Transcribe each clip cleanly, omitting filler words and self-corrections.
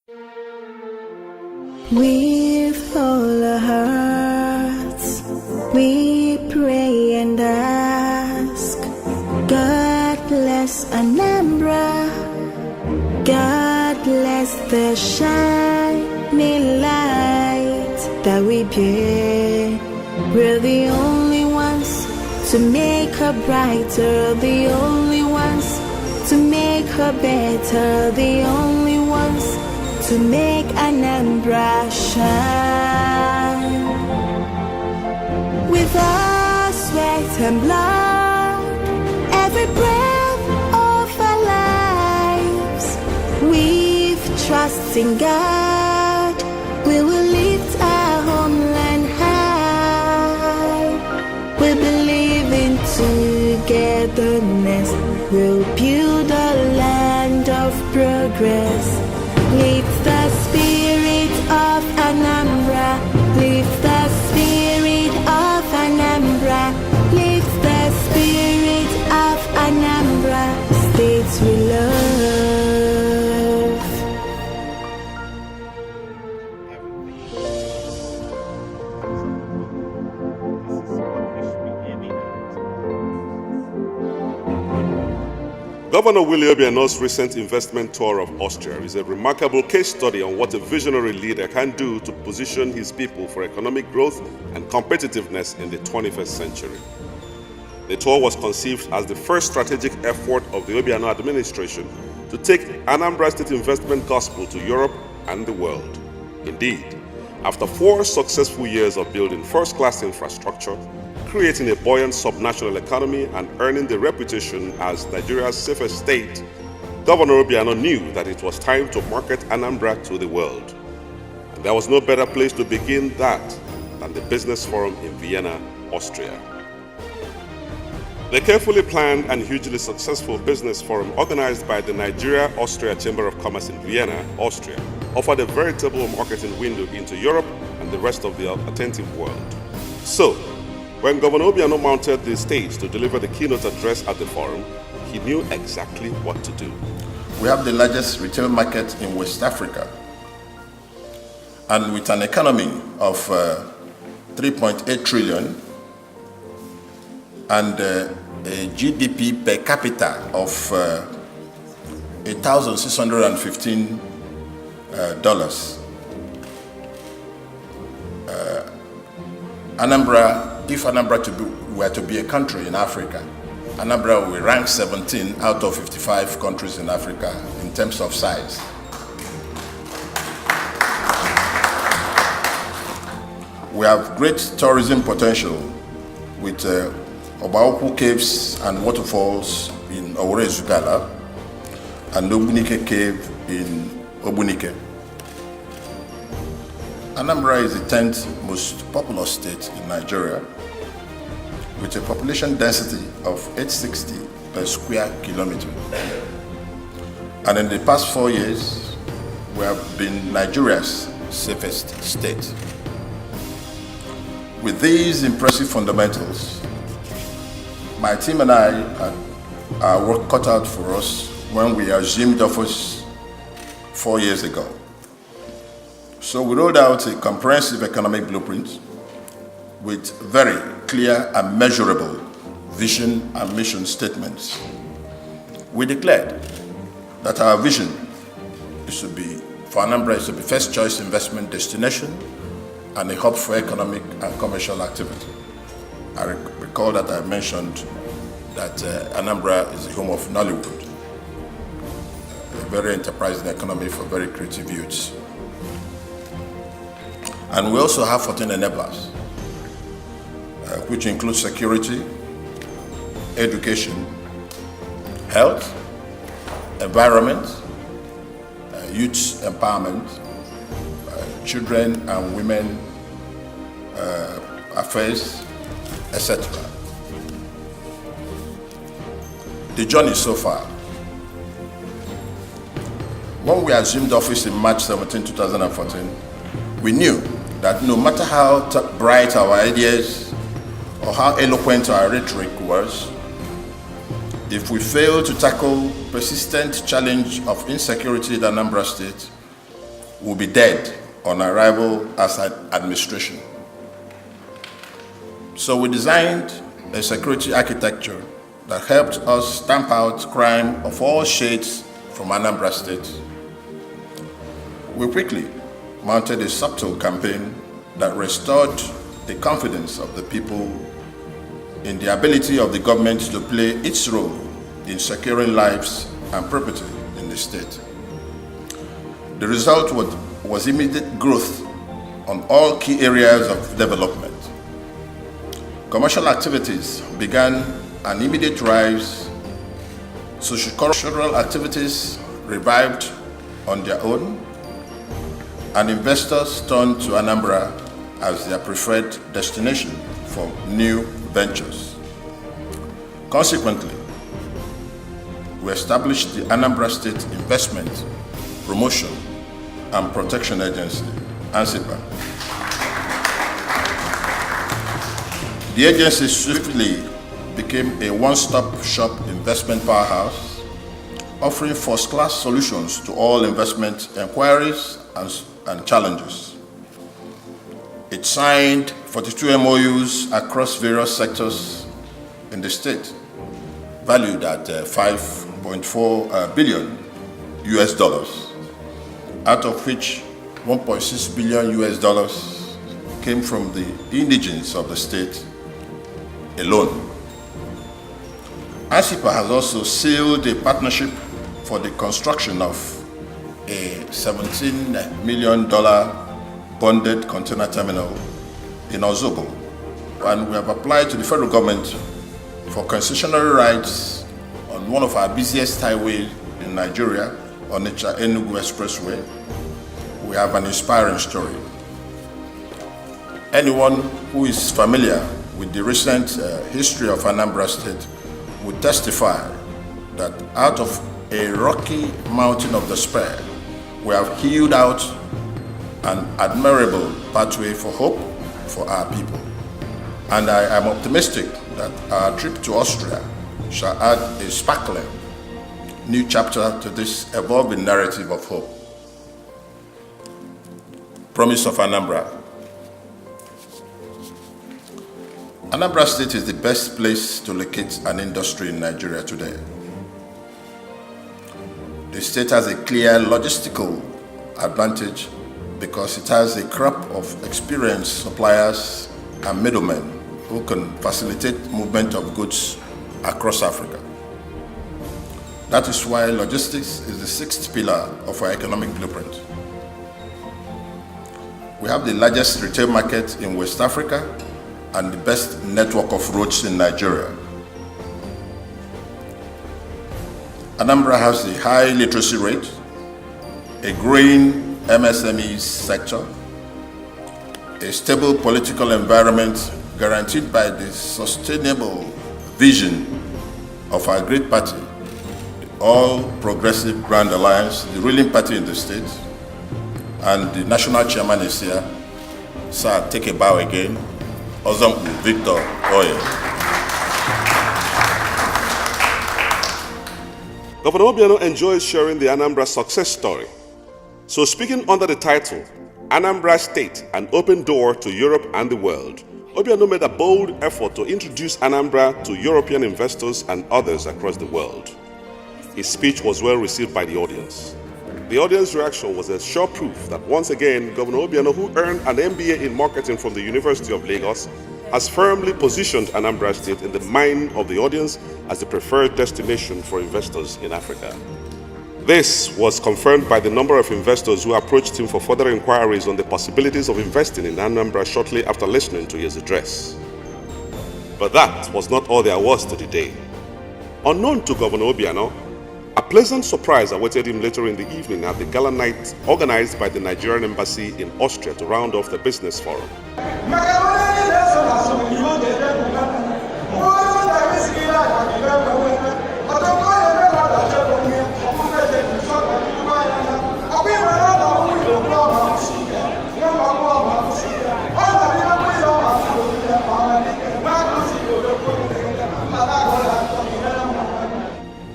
With all our hearts, we pray and ask, God bless Anambra, God bless the shining light that we bear. We're the only ones to make her brighter, the only ones to make her better, the only ones to make Anambra shine. With our sweat and blood, every breath of our lives, we've trust in God, we will lift our homeland high. We believe in togetherness, we'll build a land of progress. Lift the spirit of Anambra, lift the spirit of Anambra, lift the spirit of Anambra, states we love. Governor Willie Obiano's recent investment tour of Austria is a remarkable case study on what a visionary leader can do to position his people for economic growth and competitiveness in the 21st century. The tour was conceived as the first strategic effort of the Obiano administration to take Anambra State investment gospel to Europe and the world. Indeed, after 4 successful years of building first-class infrastructure, creating a buoyant subnational economy and earning the reputation as Nigeria's safest state, Governor Obiano knew that it was time to market Anambra to the world. And there was no better place to begin that than the Business Forum in Vienna, Austria. The carefully planned and hugely successful Business Forum organized by the Nigeria-Austria Chamber of Commerce in Vienna, Austria, offered a veritable marketing window into Europe and the rest of the attentive world. So, when Governor Obiano mounted the stage to deliver the keynote address at the forum, he knew exactly what to do. We have the largest retail market in West Africa, and with an economy of 3.8 trillion and a GDP per capita of $1,615. If Anambra were to be a country in Africa, Anambra will rank 17 out of 55 countries in Africa in terms of size. We have great tourism potential with Obaokwu Caves and Waterfalls in Owore-Zugala and Obunike Cave in Obunike. Anambra is the 10th most populous state in Nigeria, with a population density of 860 per square kilometer. And in the past 4 years, we have been Nigeria's safest state. With these impressive fundamentals, my team and I had our work cut out for us when we assumed office 4 years ago. So we rolled out a comprehensive economic blueprint with very clear and measurable vision and mission statements. We declared that our vision is to be, for Anambra, is to be first choice investment destination and a hub for economic and commercial activity. I recall that I mentioned that Anambra is the home of Nollywood, a very enterprising economy for very creative youths. And we also have 14 enablers, which include security, education, health, environment, youth empowerment, children and women affairs, etc. The journey so far. When we assumed office in March 17, 2014, we knew that no matter how bright our ideas or how eloquent our rhetoric was, if we fail to tackle persistent challenge of insecurity in Anambra State, will be dead on arrival as an administration. So we designed a security architecture that helped us stamp out crime of all shades from Anambra State. We quickly mounted a subtle campaign that restored the confidence of the people in the ability of the government to play its role in securing lives and property in the state. The result was immediate growth on all key areas of development. Commercial activities began an immediate rise, socio-cultural activities revived on their own, and investors turned to Anambra as their preferred destination for new ventures. Consequently, we established the Anambra State Investment, Promotion and Protection Agency, ANSIPA. The agency swiftly became a one-stop shop investment powerhouse, offering first-class solutions to all investment inquiries and challenges. It signed 42 MOUs across various sectors in the state, valued at $5.4 billion US dollars, out of which $1.6 billion US dollars came from the indigents of the state alone. ANSIPA has also sealed a partnership for the construction of a $17 million bonded container terminal in Ozogbo, and we have applied to the federal government for concessionary rights on one of our busiest highways in Nigeria, Onitsha-Enugu Expressway. We have an inspiring story. Anyone who is familiar with the recent history of Anambra State would testify that out of a rocky mountain of despair, we have hewed out an admirable pathway for hope for our people. And I am optimistic that our trip to Austria shall add a sparkling new chapter to this evolving narrative of hope. Promise of Anambra. Anambra State is the best place to locate an industry in Nigeria today. The state has a clear logistical advantage because it has a crop of experienced suppliers and middlemen who can facilitate movement of goods across Africa. That is why logistics is the sixth pillar of our economic blueprint. We have the largest retail market in West Africa and the best network of roads in Nigeria. Anambra has a high literacy rate, a growing MSME sector, a stable political environment guaranteed by the sustainable vision of our great party, the All Progressive Grand Alliance, the ruling party in the state, and the national chairman is here. Sir, take a bow again. Ozampu Victor Oye. Governor Obiano enjoys sharing the Anambra success story. So speaking under the title, Anambra State, an open door to Europe and the world, Obiano made a bold effort to introduce Anambra to European investors and others across the world. His speech was well received by the audience. The audience reaction was a sure proof that once again, Governor Obiano, who earned an MBA in marketing from the University of Lagos, has firmly positioned Anambra State in the mind of the audience as the preferred destination for investors in Africa. This was confirmed by the number of investors who approached him for further inquiries on the possibilities of investing in Anambra shortly after listening to his address. But that was not all there was to the day. Unknown to Governor Obiano, a pleasant surprise awaited him later in the evening at the gala night organized by the Nigerian Embassy in Austria to round off the business forum.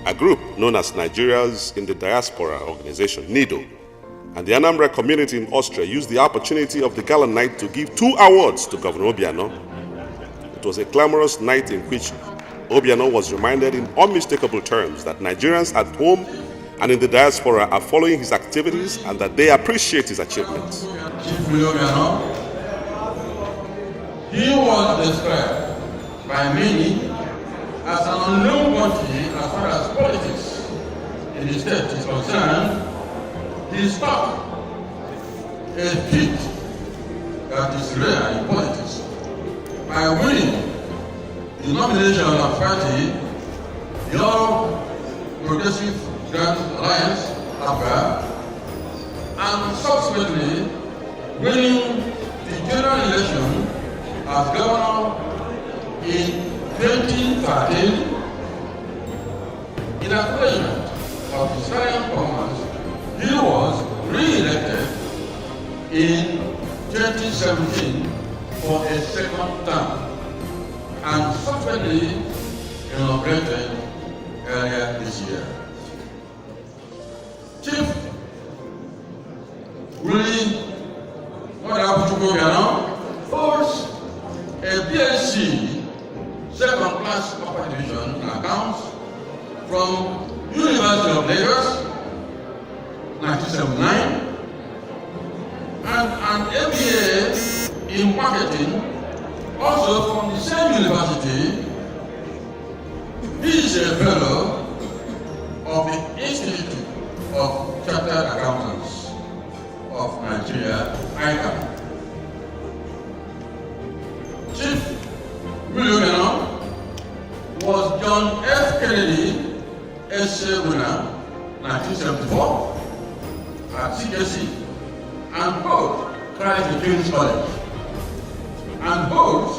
A group known as Nigerians in the Diaspora Organization, NIDO, And the Anambra community in Austria used the opportunity of the gala night to give 2 awards to Governor Obiano. It was a clamorous night in which Obiano was reminded in unmistakable terms that Nigerians at home and in the diaspora are following his activities and that they appreciate his achievements. Chief Willie Obiano, he was described by many as an unknown quantity as far as politics in the state is concerned. He struck a feat that is rare in politics by winning the nomination of party, the All Progressive Grand Alliance, APGA, and subsequently winning the general election as governor in 2013 in acknowledgement of his valiant performance. He was re-elected in 2017 for a second term and subsequently inaugurated earlier this year. Chief Willie Obiano holds a BSc second-class upper division in accounts from University of Lagos, 1979, and an MBA in marketing, also from the same university. He is a fellow of the Institute of Chartered Accountants of Nigeria, ICAN. Chief Willie Obiano was John F. Kennedy Essay winner, 1974, at CJC, and both carried the King's College, and holds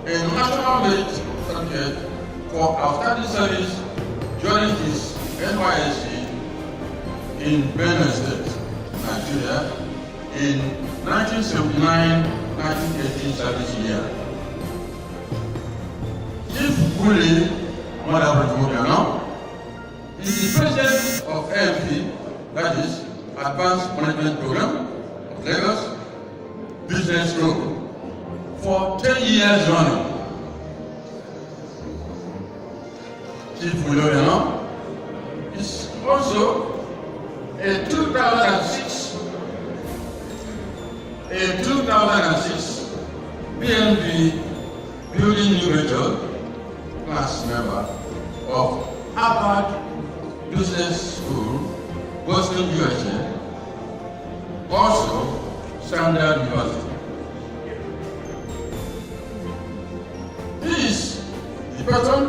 a National Merit Certificate for outstanding service during his NYSC in Benue State, Nigeria, in 1979-1980 service year. Chief Willie Obiano is the president of AMP, that is Advanced Management Program of Lagos Business School, for 10 years running. Chief Willie Obiano is also a 2006 BNB Building Innovator class member of Harvard Business School, Boston, USA, also Standard University. He is the patron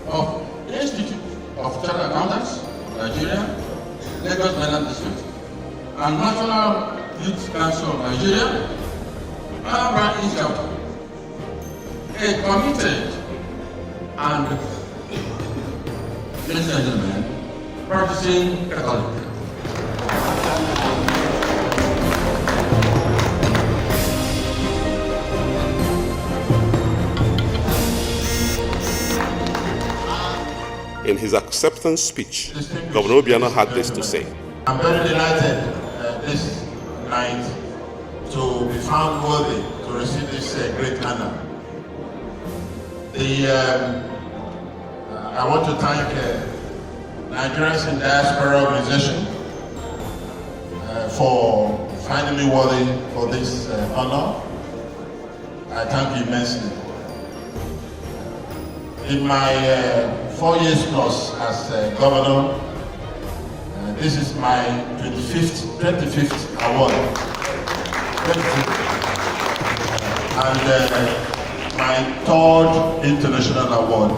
of Institute of Chartered Accountants, Nigeria, Lagos Island District, and National Youth Council of Nigeria, Anambra Institute, a committed and, ladies and gentlemen, practicing Catholic. In his acceptance speech, Governor Obiano had this to say. I'm very delighted this night to be found worthy to receive this great honor. I want to thank Nigerians in Diaspora Organization for finding me worthy for this honor. I thank you immensely. In my 4 years plus as governor, this is my 25th award. 25th. And my 3rd international award.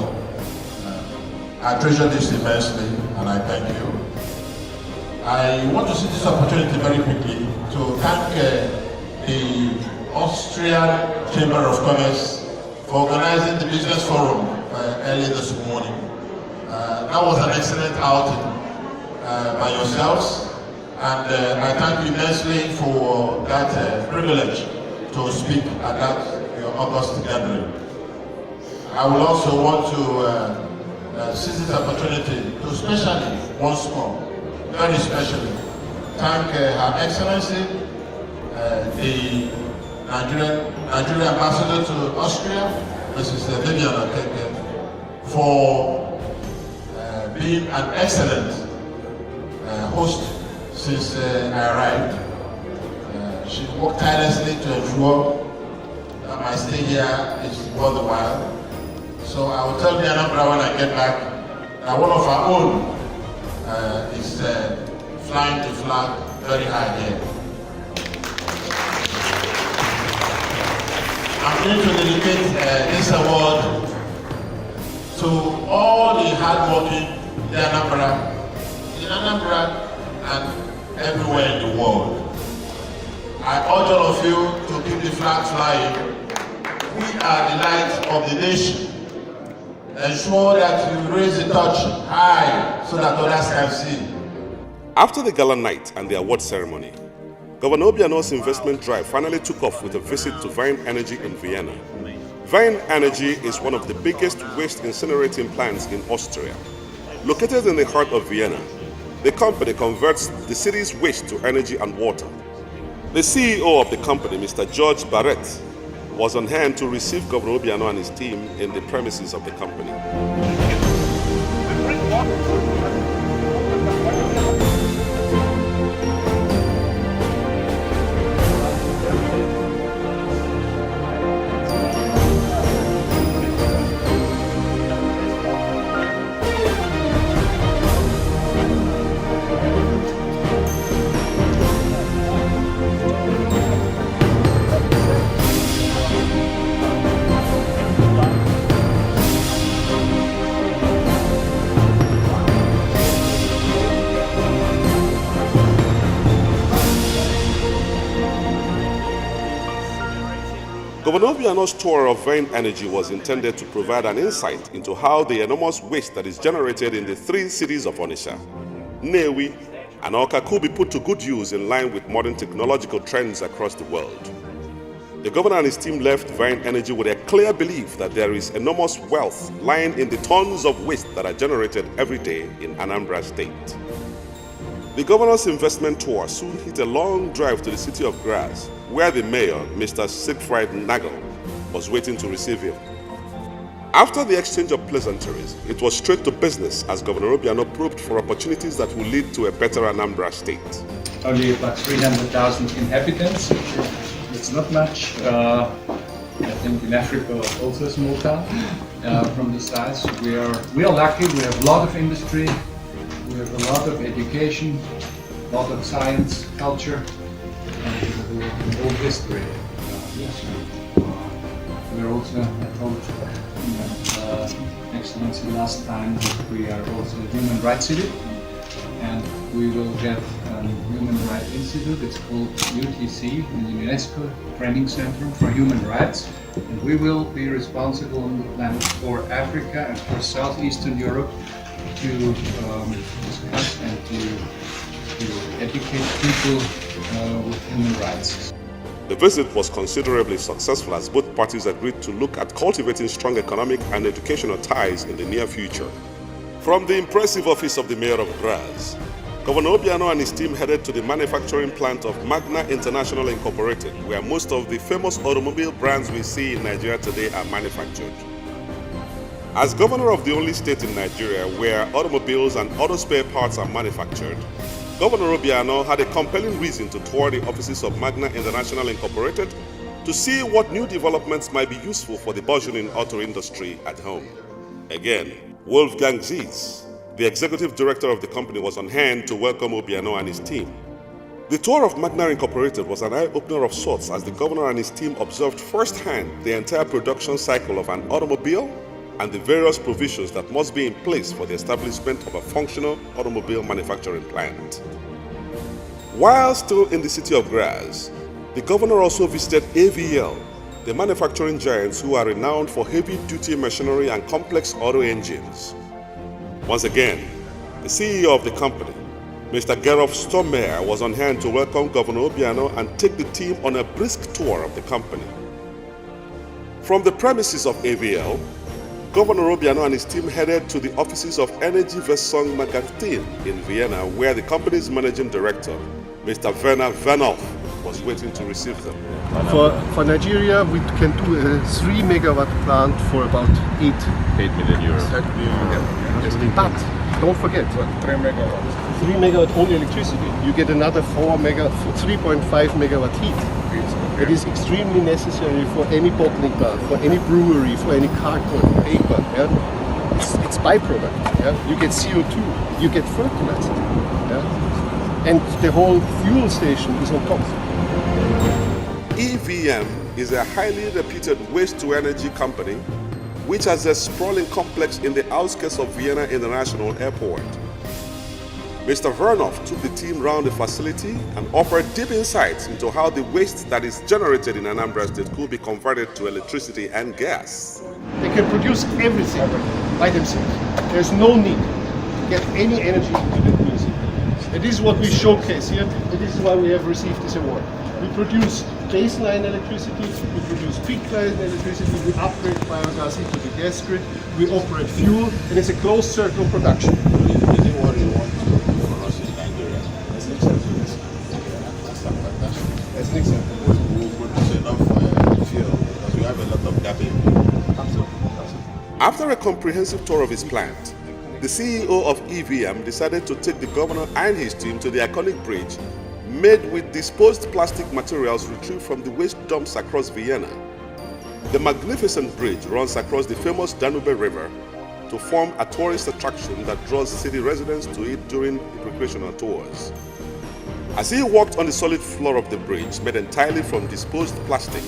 I treasure this immensely and I thank you. I want to see this opportunity very quickly to thank the Austrian Chamber of Commerce for organizing the business forum early this morning. That was an excellent outing by yourselves, and I thank you immensely for that privilege to speak at that your August gathering. I will also want to seize this opportunity to especially, once more, very especially, thank Her Excellency, the Nigerian Ambassador to Austria, Mrs. Obiano, for being an excellent host since I arrived. She worked tirelessly to ensure that my stay here is worth the while. So I will tell the Anambra when I get back that one of our own is flying the flag very high here. I'm going to dedicate this award to all the hardworking in Anambra and everywhere in the world. I urge all of you to keep the flag flying. We are the light of the nation. Ensure that you raise the torch high so that others can see. After the gala night and the award ceremony, Governor Obiano's investment drive finally took off with a visit to Vine Energy in Vienna. Vine Energy is one of the biggest waste incinerating plants in Austria. Located in the heart of Vienna, the company converts the city's waste to energy and water. The CEO of the company, Mr. George Barrett, was on hand to receive Governor Obiano and his team in the premises of the company. Governor Obiano's tour of Vine Energy was intended to provide an insight into how the enormous waste that is generated in the three cities of Onitsha, Nnewi, and Awka could be put to good use in line with modern technological trends across the world. The governor and his team left Vine Energy with a clear belief that there is enormous wealth lying in the tons of waste that are generated every day in Anambra State. The governor's investment tour soon hit a long drive to the city of Graz, where the mayor, Mr. Siegfried Nagel, was waiting to receive him. After the exchange of pleasantries, it was straight to business as Governor Obiano probed for opportunities that will lead to a better Anambra State. Only about 300,000 inhabitants. It's not much. I think in Africa also a small town from the size. We are lucky. We have a lot of industry. We have a lot of education, a lot of science, culture, and the whole history. We are also, I told Excellency last time, that we are also a human rights city, and we will get a human rights institute. It's called UTC, the UNESCO Training Center for Human Rights, and we will be responsible on the planet for Africa and for Southeastern Europe to discuss and to educate people with human rights. The visit was considerably successful as both parties agreed to look at cultivating strong economic and educational ties in the near future. From the impressive office of the mayor of Graz, Governor Obiano and his team headed to the manufacturing plant of Magna International Incorporated, where most of the famous automobile brands we see in Nigeria today are manufactured. As governor of the only state in Nigeria where automobiles and auto spare parts are manufactured, Governor Obiano had a compelling reason to tour the offices of Magna International Incorporated to see what new developments might be useful for the burgeoning auto industry at home. Again, Wolfgang Zies, the executive director of the company, was on hand to welcome Obiano and his team. The tour of Magna Incorporated was an eye-opener of sorts as the governor and his team observed firsthand the entire production cycle of an automobile and the various provisions that must be in place for the establishment of a functional automobile manufacturing plant. While still in the city of Graz, the governor also visited AVL, the manufacturing giants who are renowned for heavy-duty machinery and complex auto engines. Once again, the CEO of the company, Mr. Gerolf Stormeyer, was on hand to welcome Governor Obiano and take the team on a brisk tour of the company. From the premises of AVL, Governor Obiano and his team headed to the offices of Energieversorgung Magazin in Vienna, where the company's managing director, Mr. Werner Vernolf was waiting to receive them. For Nigeria, we can do a 3 megawatt plant for about 8 million euros. But don't forget, 3 megawatt only electricity. You get another 3.5 megawatt heat. It is extremely necessary for any bottling plant, for any brewery, for any carton, paper. Yeah? It's byproduct. Yeah? You get CO2, you get fertilizer. Yeah? And the whole fuel station is on top. EVM is a highly reputed waste-to-energy company which has a sprawling complex in the outskirts of Vienna International Airport. Mr. Vernolf took the team round the facility and offered deep insights into how the waste that is generated in Anambra State could be converted to electricity and gas. They can produce everything by themselves. There's no need to get any energy into the music. And this is what we showcase here, and this is why we have received this award. We produce baseline electricity, we produce peak line electricity, we upgrade biogas into the gas grid, we operate fuel, and it's a closed circle production. Is it what you want for us in Nigeria? As an example, yes. As an example. We produce enough fuel because we have a lot of gapping. Absolutely. After a comprehensive tour of his plant, the CEO of EVM decided to take the governor and his team to the iconic bridge made with disposed plastic materials retrieved from the waste dumps across Vienna. The magnificent bridge runs across the famous Danube River to form a tourist attraction that draws city residents to it during recreational tours. As he walked on the solid floor of the bridge made entirely from disposed plastic,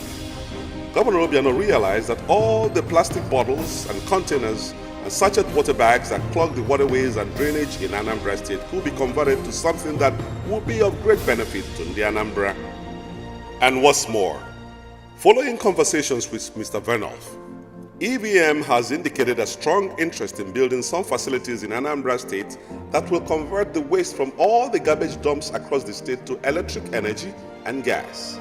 Governor Obiano realized that all the plastic bottles and containers and sachet water bags that clog the waterways and drainage in Anambra State could be converted to something that would be of great benefit to the Anambra. And what's more, following conversations with Mr. Vernolf, EVM has indicated a strong interest in building some facilities in Anambra State that will convert the waste from all the garbage dumps across the state to electric energy and gas.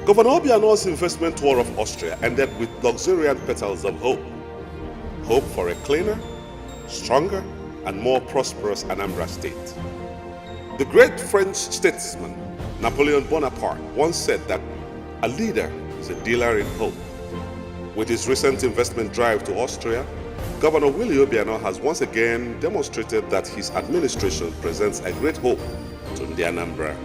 Governor Obiano's investment tour of Austria ended with luxuriant petals of hope. Hope for a cleaner, stronger, and more prosperous Anambra State. The great French statesman Napoleon Bonaparte once said that a leader is a dealer in hope. With his recent investment drive to Austria, Governor Willie Obiano has once again demonstrated that his administration presents a great hope to the Anambra.